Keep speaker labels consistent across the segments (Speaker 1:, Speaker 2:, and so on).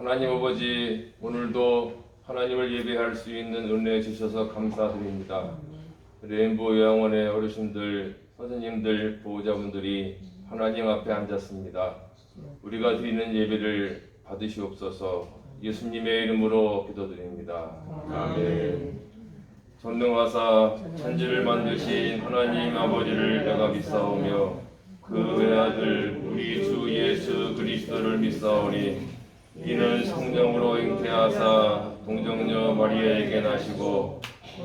Speaker 1: 하나님 아버지, 오늘도 하나님을 예배할 수 있는 은혜 주셔서 감사드립니다. 레인보우 요양원의 어르신들, 선생님들, 보호자분들이 하나님 앞에 앉았습니다. 우리가 드리는 예배를 받으시옵소서. 예수님의 이름으로 기도드립니다. 아멘. 전능하사 천지를 만드신 하나님 아버지를 내가 믿사오며 그 외아들 우리 주 예수 그리스도를 믿사오니 이는 성령으로 잉태하사 동정녀 마리아에게 나시고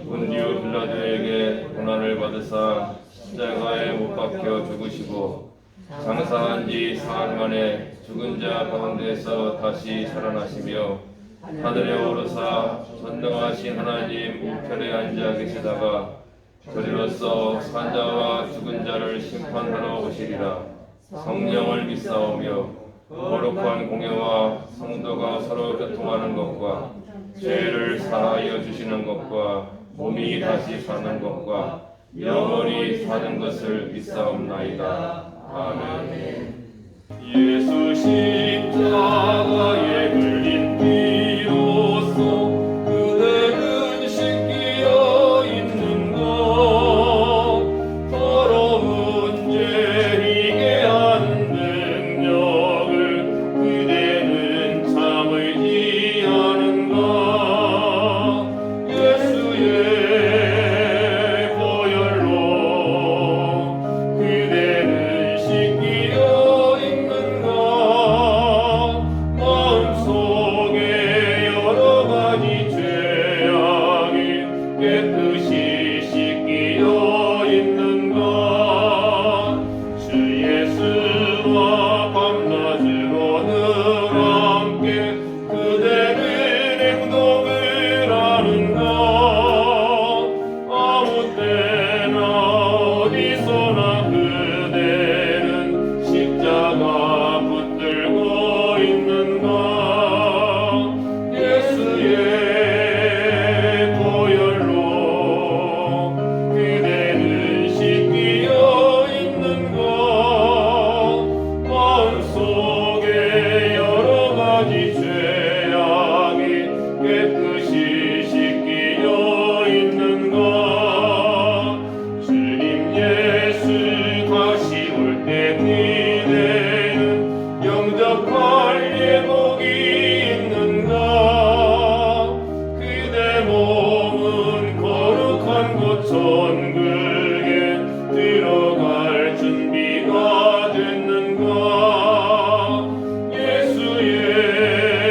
Speaker 1: 본디오 빌라도에게 고난을 받으사 십자가에 못 박혀 죽으시고 장사한 지 사흘 만에 죽은 자 가운데서 다시 살아나시며 하늘에 오르사 전능하신 하나님 우편에 앉아 계시다가 저리로서 산자와 죽은 자를 심판하러 오시리라. 성령을 믿사오며 거룩한 공예와 성도가 서로 교통하는 것과 죄를 사하여 주시는 것과 몸이 다시 사는 것과 영원히 사는 것을 믿사옵나이다. 아멘. 예수 십자가에 흘린 피로써 그대는 씻기어 있는 것 더러운 죄이게 하는 능력을 그대는 참을지 않은가. 예수의 보혈로 그대는 씻기어 있는가. 마음속에 여러 가지 죄악이 깨끗이 씻기어 있는가. 주 예수와 밤낮으로는 함께 그대는 행동을 하는가. 아무 때나 어디서나 그대는 십자가 붙들고 있는가. 예수의 보혈로 그대는 씻기어 있는가. 마음속에 여러 가지 죄악이 깨끗이 씻기어 있는가. 주님 예수 다시 올 때 그대는 영접할 예복이 있는가. 그대 몸은 거룩한 곳 천국에 들어갈 준비가 됐는가. 예수의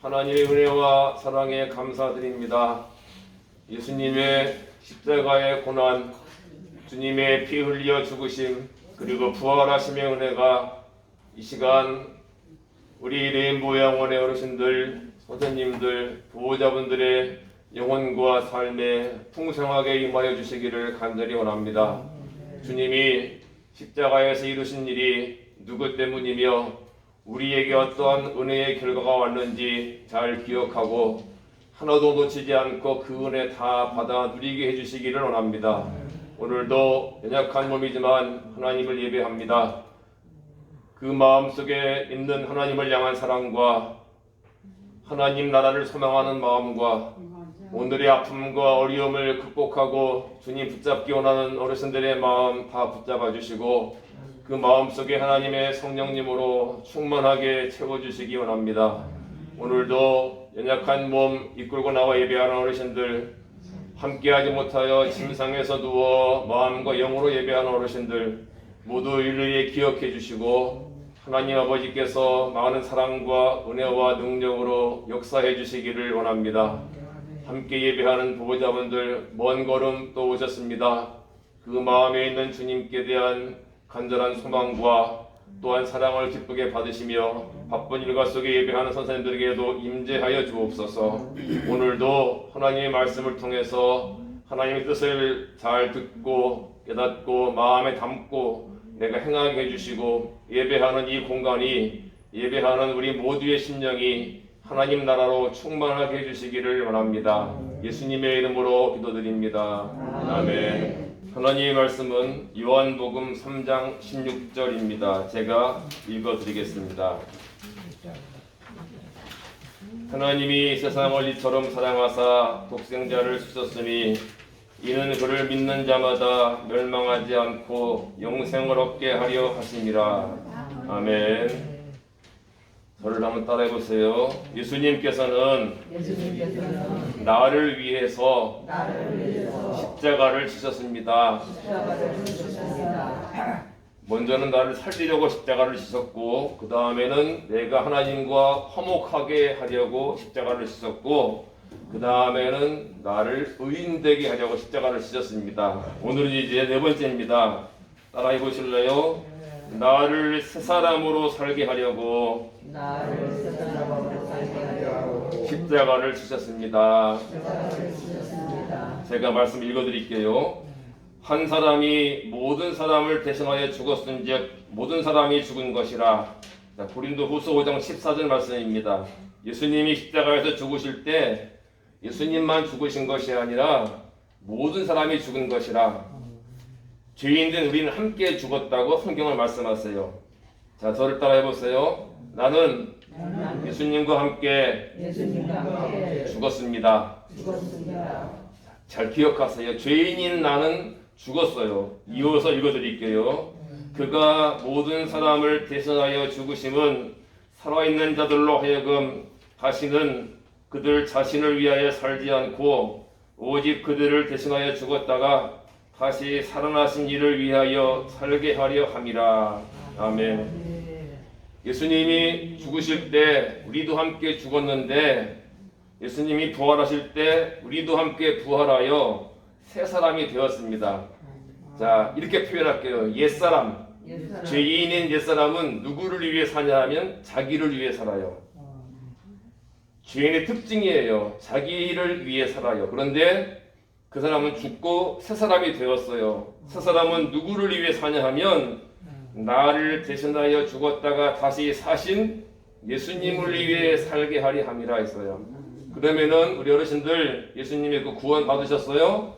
Speaker 1: 하나님의 은혜와 사랑에 감사드립니다. 예수님의 십자가의 고난, 주님의 피 흘려 죽으심, 그리고 부활하심의 은혜가 이 시간 우리 레인보우 양원의 어르신들, 선생님들, 보호자분들의 영혼과 삶에 풍성하게 임하여 주시기를 간절히 원합니다. 주님이 십자가에서 이루신 일이 누구 때문이며 우리에게 어떠한 은혜의 결과가 왔는지 잘 기억하고 하나도 놓치지 않고 그 은혜 다 받아 누리게 해주시기를 원합니다. 오늘도 연약한 몸이지만 하나님을 예배합니다. 그 마음속에 있는 하나님을 향한 사랑과 하나님 나라를 소망하는 마음과 오늘의 아픔과 어려움을 극복하고 주님 붙잡기 원하는 어르신들의 마음 다 붙잡아 주시고 그 마음속에 하나님의 성령님으로 충만하게 채워주시기 원합니다. 오늘도 연약한 몸 이끌고 나와 예배하는 어르신들, 함께하지 못하여 침상에서 누워 마음과 영으로 예배하는 어르신들 모두 일일이 기억해 주시고 하나님 아버지께서 많은 사랑과 은혜와 능력으로 역사해 주시기를 원합니다. 함께 예배하는 보호자분들 먼 걸음 또 오셨습니다. 그 마음에 있는 주님께 대한 간절한 소망과 또한 사랑을 기쁘게 받으시며 바쁜 일과 속에 예배하는 선생님들에게도 임재하여 주옵소서. 오늘도 하나님의 말씀을 통해서 하나님의 뜻을 잘 듣고 깨닫고 마음에 담고 내가 행하게 해주시고 예배하는 이 공간이 예배하는 우리 모두의 심령이 하나님 나라로 충만하게 해주시기를 원합니다. 예수님의 이름으로 기도드립니다. 아멘. 하나님의 말씀은 요한복음 3장 16절입니다. 제가 읽어드리겠습니다. 하나님이 세상을 이처럼 사랑하사 독생자를 주셨으니 이는 그를 믿는 자마다 멸망하지 않고 영생을 얻게 하려 하심이라. 아멘. 저를 한번 따라해 보세요. 예수님께서는 나를 위해서 십자가를 지셨습니다. 먼저는 나를 살리려고 십자가를 지셨고 그 다음에는 내가 하나님과 화목하게 하려고 십자가를 지셨고 그 다음에는 나를 의인되게 하려고 십자가를 지셨습니다. 오늘은 이제 네 번째입니다. 따라해 보실래요? 나를 새 사람으로 살게 하려고 십자가를 지셨습니다. 제가 말씀 읽어드릴게요. 한 사람이 모든 사람을 대신하여 죽었은즉 모든 사람이 죽은 것이라. 고린도후서 5장 14절 말씀입니다. 예수님이 십자가에서 죽으실 때 예수님만 죽으신 것이 아니라 모든 사람이 죽은 것이라. 죄인된 우리는 함께 죽었다고 성경을 말씀하세요. 자, 저를 따라 해보세요. 나는 예수님과 함께 죽었습니다. 잘 기억하세요. 죄인인 나는 죽었어요. 이어서 읽어드릴게요. 그가 모든 사람을 대신하여 죽으심은 살아있는 자들로 하여금 다시는 그들 자신을 위하여 살지 않고 오직 그들을 대신하여 죽었다가 다시 살아나신 이를 위하여 살게 하려 함이라. 아멘. 예수님이 죽으실 때 우리도 함께 죽었는데 예수님이 부활하실 때 우리도 함께 부활하여 새 사람이 되었습니다. 자, 이렇게 표현할게요. 옛사람, 죄인인 옛사람은 누구를 위해 사냐 하면 자기를 위해 살아요. 죄인의 특징이에요. 자기를 위해 살아요. 그런데 그 사람은 죽고 새 사람이 되었어요. 새 사람은 누구를 위해 사냐 하면 나를 대신하여 죽었다가 다시 사신 예수님을 위해 살게 하리 함이라 했어요. 그러면은 우리 어르신들 예수님의 그 구원 받으셨어요?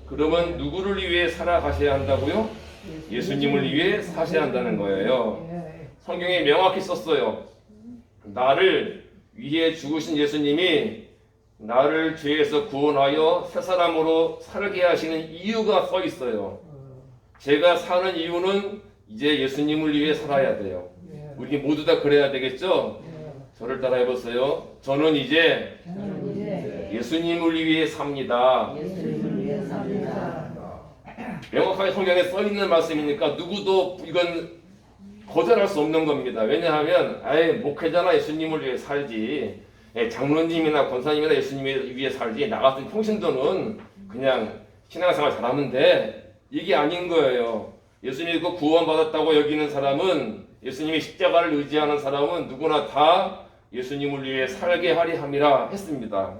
Speaker 1: 그러면 누구를 위해 살아가셔야 한다고요? 예수님을 위해 사셔야 한다는 거예요. 성경에 명확히 썼어요. 나를 위해 죽으신 예수님이 나를 죄에서 구원하여 새 사람으로 살게 하시는 이유가 써 있어요. 제가 사는 이유는 이제 예수님을 위해 살아야 돼요. 우리 모두 다 그래야 되겠죠? 저를 따라 해보세요. 저는 이제 예수님을 위해 삽니다. 명확하게 성경에 써 있는 말씀이니까 누구도 이건 거절할 수 없는 겁니다. 왜냐하면 목회자나 예수님을 위해 살지 장로님이나 권사님이나 예수님에 위해 살지 나 같은 평신도는 그냥 신앙생활 잘하면 돼. 이게 아닌 거예요. 예수님이 그 구원받았다고 여기는 사람은, 예수님이 십자가를 의지하는 사람은 누구나 다 예수님을 위해 살게 하리 함이라 했습니다.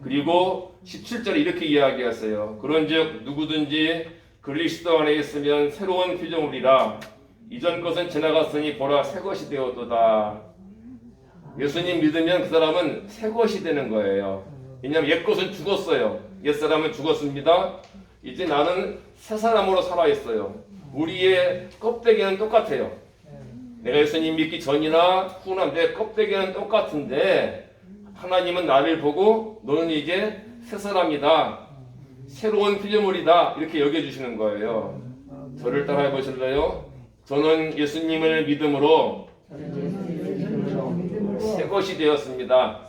Speaker 1: 그리고 17절에 이렇게 이야기했어요. 그런즉 누구든지 그리스도 안에 있으면 새로운 피조물이라 이전 것은 지나갔으니 보라 새 것이 되었도다. 예수님 믿으면 그 사람은 새 것이 되는 거예요. 왜냐하면 옛 것은 죽었어요. 옛 사람은 죽었습니다. 이제 나는 새 사람으로 살아있어요. 우리의 껍데기는 똑같아요. 내가 예수님 믿기 전이나 후나 내 껍데기는 똑같은데 하나님은 나를 보고 너는 이제 새 사람이다, 새로운 피조물이다 이렇게 여겨주시는 거예요. 저를 따라해 보실래요? 저는 예수님을 믿음으로 새 것이 되었습니다.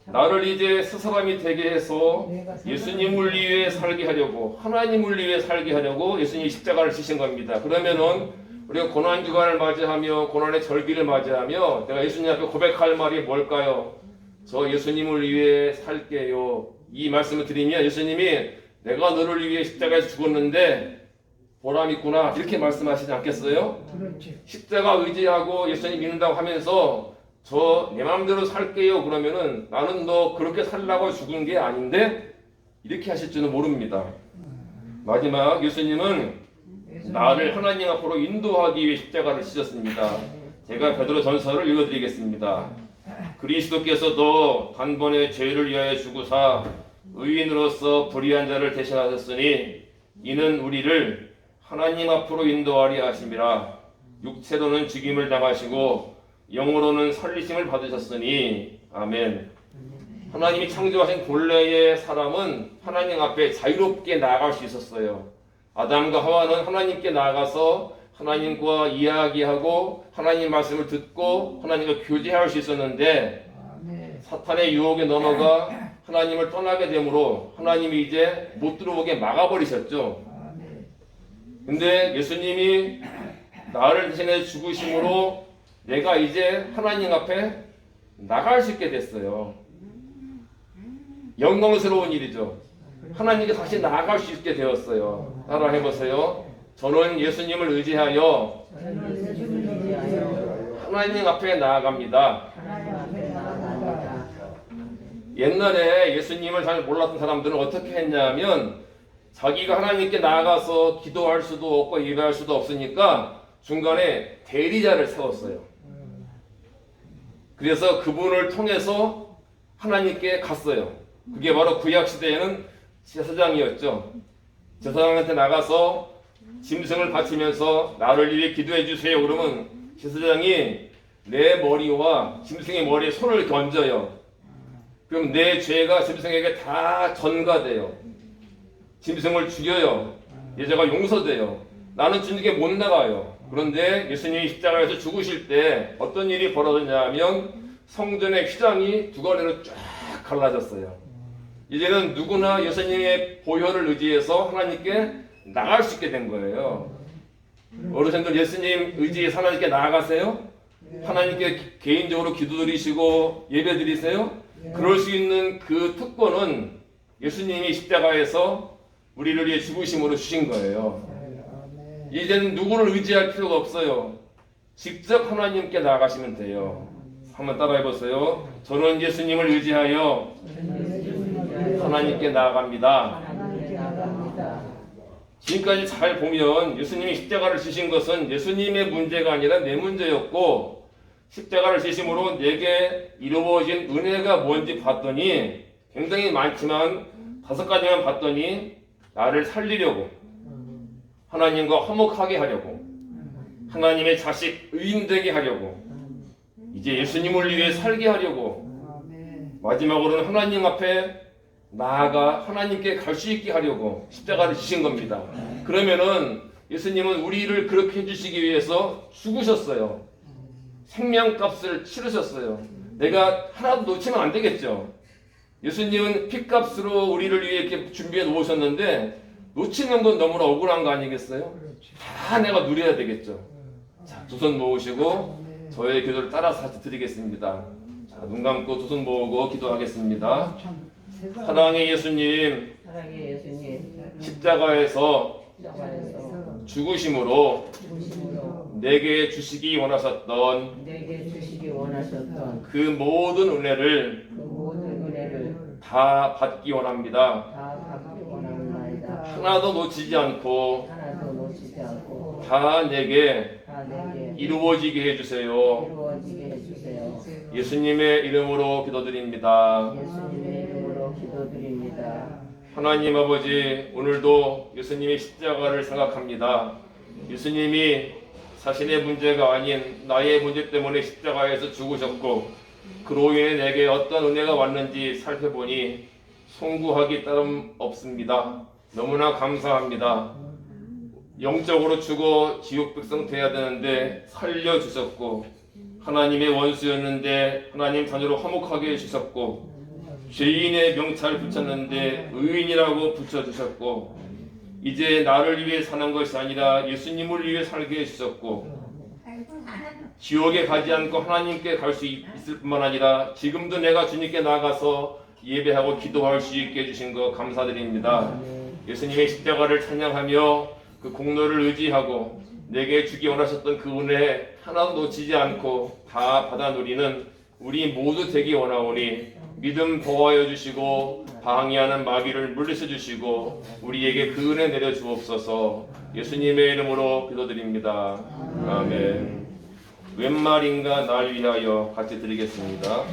Speaker 1: 나를 이제 새 사람이 되게 해서 예수님을 위해 살게 하려고, 하나님을 위해 살게 하려고 예수님이 십자가를 지신 겁니다. 그러면은 우리가 고난주간을 맞이하며 고난의 절기를 맞이하며 내가 예수님 앞에 고백할 말이 뭘까요? 저 예수님을 위해 살게요. 이 말씀을 드리면 예수님이 내가 너를 위해 십자가에서 죽었는데 보람 있구나 이렇게 말씀하시지 않겠어요? 십자가 의지하고 예수님 믿는다고 하면서 저 내 마음대로 살게요 그러면은 나는 너 그렇게 살라고 죽은 게 아닌데 이렇게 하실 줄은 모릅니다. 마지막 예수님은 나를 하나님 앞으로 인도하기 위해 십자가를 지셨습니다. 제가 베드로 전서를 읽어드리겠습니다. 그리스도께서도 단번에 죄를 위하여 죽으사 의인으로서 불의한 자를 대신하셨으니 이는 우리를 하나님 앞으로 인도하리 하심이라. 육체로는 죽임을 당하시고 영으로는 살리심을 받으셨으니 아멘. 하나님이 창조하신 본래의 사람은 하나님 앞에 자유롭게 나아갈 수 있었어요. 아담과 하와는 하나님께 나아가서 하나님과 이야기하고 하나님 말씀을 듣고 하나님과 교제할 수 있었는데 사탄의 유혹에 넘어가 하나님을 떠나게 되므로 하나님이 이제 못 들어오게 막아버리셨죠. 근데 예수님이 나를 대신해 죽으심으로 내가 이제 하나님 앞에 나갈 수 있게 됐어요. 영광스러운 일이죠. 하나님께 다시 나아갈 수 있게 되었어요. 따라 해보세요. 저는 예수님을 의지하여 하나님 앞에 나아갑니다. 옛날에 예수님을 잘 몰랐던 사람들은 어떻게 했냐면 자기가 하나님께 나아가서 기도할 수도 없고 예배할 수도 없으니까 중간에 대리자를 세웠어요. 그래서 그분을 통해서 하나님께 갔어요. 그게 바로 구약 시대에는 제사장이었죠. 제사장한테 나가서 짐승을 바치면서 나를 위해 기도해 주세요. 그러면 제사장이 내 머리와 짐승의 머리에 손을 던져요. 그럼 내 죄가 짐승에게 다 전가돼요. 짐승을 죽여요. 예죄가 용서돼요. 나는 주님께 못 나가요. 그런데 예수님이 십자가에서 죽으실 때 어떤 일이 벌어졌냐 하면 성전의 휘장이 두 가지로 쫙 갈라졌어요. 이제는 누구나 예수님의 보혈을 의지해서 하나님께 나갈 수 있게 된 거예요. 어르신들 예수님 의지해서 하나님께 나아가세요? 하나님께 개인적으로 기도드리시고 예배드리세요? 그럴 수 있는 그 특권은 예수님이 십자가에서 우리를 위해 죽으심으로 주신 거예요. 이제는 누구를 의지할 필요가 없어요. 직접 하나님께 나아가시면 돼요. 한번 따라해 보세요. 저는 예수님을 의지하여 하나님께 나아갑니다. 지금까지 잘 보면 예수님이 십자가를 지신 것은 예수님의 문제가 아니라 내 문제였고, 십자가를 지심으로 내게 이루어진 은혜가 뭔지 봤더니 굉장히 많지만 5가지만 봤더니 나를 살리려고, 하나님과 화목하게 하려고, 하나님의 자식 의인되게 하려고, 이제 예수님을 위해 살게 하려고, 마지막으로는 하나님 앞에 나아가 하나님께 갈 수 있게 하려고 십자가를 지신 겁니다. 그러면은 예수님은 우리를 그렇게 해주시기 위해서 죽으셨어요. 생명값을 치르셨어요. 내가 하나도 놓치면 안 되겠죠. 예수님은 피값으로 우리를 위해 이렇게 준비해 놓으셨는데 놓치는 건 너무나 억울한 거 아니겠어요? 다 내가 누려야 되겠죠. 자, 두 손 모으시고 저의 기도를 따라서 같이 드리겠습니다. 자, 눈 감고 두 손 모으고 기도하겠습니다. 사랑의 예수님,
Speaker 2: 사랑의 예수님,
Speaker 1: 십자가에서
Speaker 2: 십자가에서
Speaker 1: 죽으심으로
Speaker 2: 죽으심으로
Speaker 1: 내게 주시기 원하셨던
Speaker 2: 내게 주시기 원하셨던
Speaker 1: 그 모든 은혜를
Speaker 2: 그 모든 은혜를
Speaker 1: 다 받기 원합니다.
Speaker 2: 다 받기 원합니다.
Speaker 1: 하나도 놓치지 않고
Speaker 2: 하나도 놓치지 않고
Speaker 1: 다 내게
Speaker 2: 다 내게
Speaker 1: 이루어지게 해주세요.
Speaker 2: 이루어지게 해주세요.
Speaker 1: 예수님의 이름으로 기도드립니다.
Speaker 2: 예수님의 이름으로 기도드립니다.
Speaker 1: 하나님 아버지, 오늘도 예수님의 십자가를 생각합니다. 예수님이 자신의 문제가 아닌 나의 문제 때문에 십자가에서 죽으셨고 그로 인해 내게 어떤 은혜가 왔는지 살펴보니 송구하기 따름 없습니다. 너무나 감사합니다. 영적으로 죽어 지옥 백성 돼야 되는데 살려주셨고, 하나님의 원수였는데 하나님 자녀로 화목하게 해주셨고, 죄인의 명찰을 붙였는데 의인이라고 붙여주셨고, 이제 나를 위해 사는 것이 아니라 예수님을 위해 살게 해주셨고, 지옥에 가지 않고 하나님께 갈 수 있을 뿐만 아니라 지금도 내가 주님께 나가서 예배하고 기도할 수 있게 해주신 것 감사드립니다. 예수님의 십자가를 찬양하며 그 공로를 의지하고 내게 주기 원하셨던 그 은혜 하나도 놓치지 않고 다 받아 누리는 우리 모두 되기 원하오니 믿음 보호하여 주시고 방해하는 마귀를 물리쳐 주시고 우리에게 그 은혜 내려 주옵소서. 예수님의 이름으로 기도드립니다. 아멘. 웬 말인가 날 위하여 같이 드리겠습니다.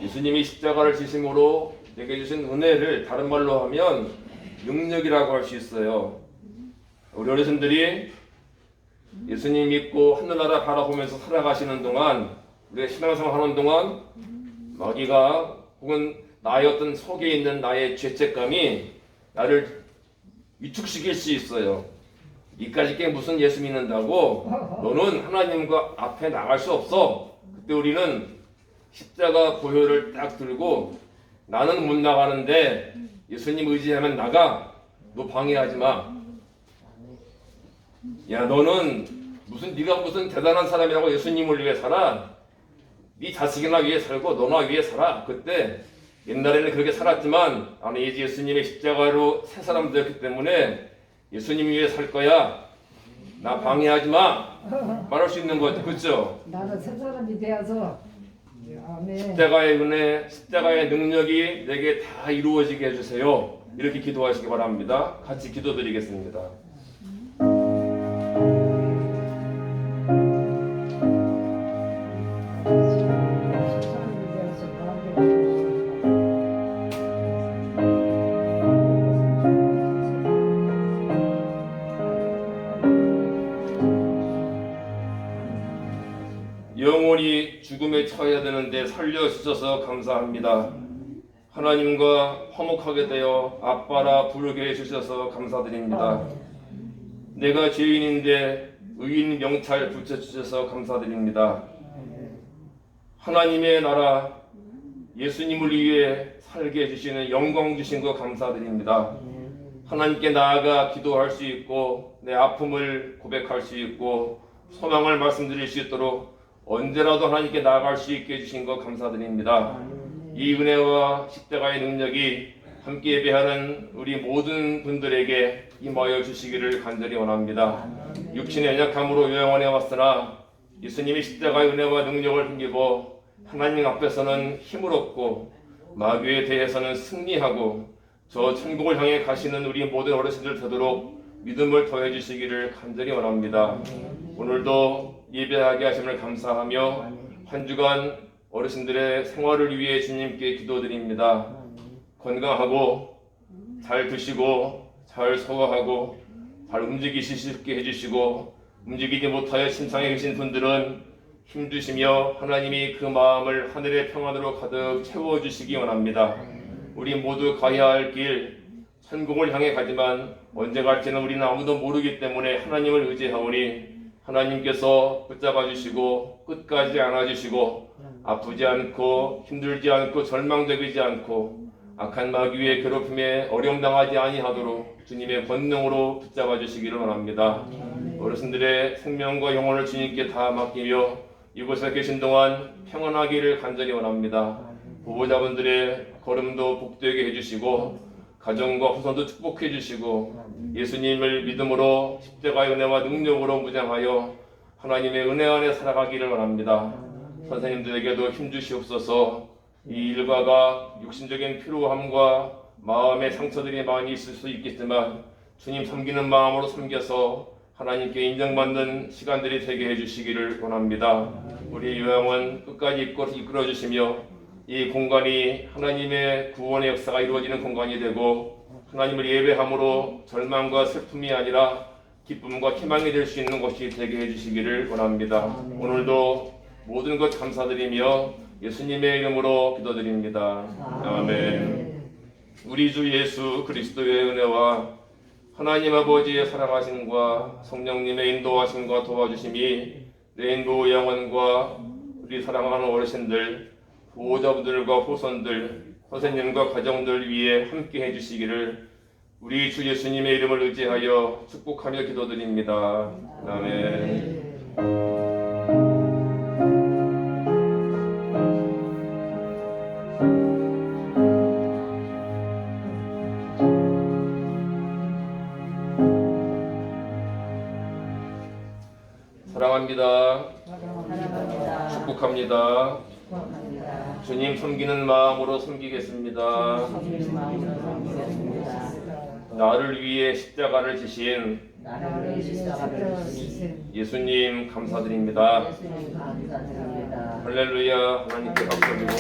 Speaker 1: 예수님이 십자가를 지심으로 내게 주신 은혜를 다른 말로 하면 능력이라고 할 수 있어요. 우리 어르신들이 예수님 믿고 하늘나라 바라보면서 살아가시는 동안, 우리가 신앙생활 하는 동안 마귀가 혹은 나의 어떤 속에 있는 나의 죄책감이 나를 위축시킬 수 있어요. 이까짓 게 무슨 예수 믿는다고 너는 하나님과 앞에 나갈 수 없어. 그때 우리는 십자가 고혈을 딱 들고 나는 못 나가는데 예수님 의지하면 나가. 너 방해하지 마. 야, 너는 네가 무슨 대단한 사람이라고 예수님을 위해 살아? 네 자식이나 위해 살고 너나 위해 살아. 그때 옛날에는 그렇게 살았지만 아니 예수님의 십자가로 새 사람 되었기 때문에 예수님 위해 살 거야. 나 방해하지 마. 말할 수 있는 거죠. 그렇죠?
Speaker 3: 나는 새 사람이 되어서 아멘.
Speaker 1: 십자가의 은혜, 십자가의 능력이 내게 다 이루어지게 해주세요. 이렇게 기도하시기 바랍니다. 같이 기도드리겠습니다. 영원히 죽음에 처해야 되는데 살려주셔서 감사합니다. 하나님과 화목하게 되어 아빠라 부르게 해주셔서 감사드립니다. 내가 죄인인데 의인 명찰 붙여주셔서 감사드립니다. 하나님의 나라 예수님을 위해 살게 해주시는 영광 주신 거 감사드립니다. 하나님께 나아가 기도할 수 있고 내 아픔을 고백할 수 있고 소망을 말씀드릴 수 있도록 언제라도 하나님께 나아갈 수 있게 해주신 것 감사드립니다. 이 은혜와 십자가의 능력이 함께 예배하는 우리 모든 분들에게 임하여 주시기를 간절히 원합니다. 육신의 연약함으로 요양원에 왔으나 예수님이 십자가의 은혜와 능력을 힘입어 하나님 앞에서는 힘을 얻고 마귀에 대해서는 승리하고 저 천국을 향해 가시는 우리 모든 어르신들 되도록 믿음을 더해 주시기를 간절히 원합니다. 오늘도 예배하게 하심을 감사하며 한 주간 어르신들의 생활을 위해 주님께 기도드립니다. 건강하고 잘 드시고 잘 소화하고 잘 움직이실 수 있게 해주시고 움직이지 못하여 침상에 계신 분들은 힘주시며 하나님이 그 마음을 하늘의 평안으로 가득 채워주시기 원합니다. 우리 모두 가야 할 길 천국을 향해 가지만 언제 갈지는 우리는 아무도 모르기 때문에 하나님을 의지하오니 하나님께서 붙잡아 주시고 끝까지 안아주시고 아프지 않고 힘들지 않고 절망되지 않고 악한 마귀의 괴롭힘에 어려움당하지 아니하도록 주님의 권능으로 붙잡아 주시기를 원합니다. 어르신들의 생명과 영혼을 주님께 다 맡기며 이곳에 계신 동안 평안하기를 간절히 원합니다. 보호자분들의 걸음도 복되게 해주시고 가정과 후손도 축복해 주시고 예수님을 믿음으로 십자가의 은혜와 능력으로 무장하여 하나님의 은혜 안에 살아가기를 원합니다. 선생님들에게도 힘주시옵소서. 이 일과가 육신적인 피로함과 마음의 상처들이 많이 있을 수 있겠지만 주님 섬기는 마음으로 섬겨서 하나님께 인정받는 시간들이 되게 해주시기를 원합니다. 우리 요양원 끝까지 이끌어 주시며 이 공간이 하나님의 구원의 역사가 이루어지는 공간이 되고 하나님을 예배함으로 절망과 슬픔이 아니라 기쁨과 희망이 될 수 있는 곳이 되게 해주시기를 원합니다. 오늘도 모든 것 감사드리며 예수님의 이름으로 기도드립니다. 아멘. 우리 주 예수 그리스도의 은혜와 하나님 아버지의 사랑하심과 성령님의 인도하심과 도와주심이 레인보우 영혼과 우리 사랑하는 어르신들 보호자분들과 후손들, 선생님과 가정들 위해 함께 해주시기를 우리 주 예수님의 이름을 의지하여 축복하며 기도드립니다. 아멘. 사랑합니다. 축복합니다. 주님 섬기는 마음으로 섬기겠습니다. 나를 위해 십자가를 지신 예수님 감사드립니다. 할렐루야. 하나님께 박수 드리고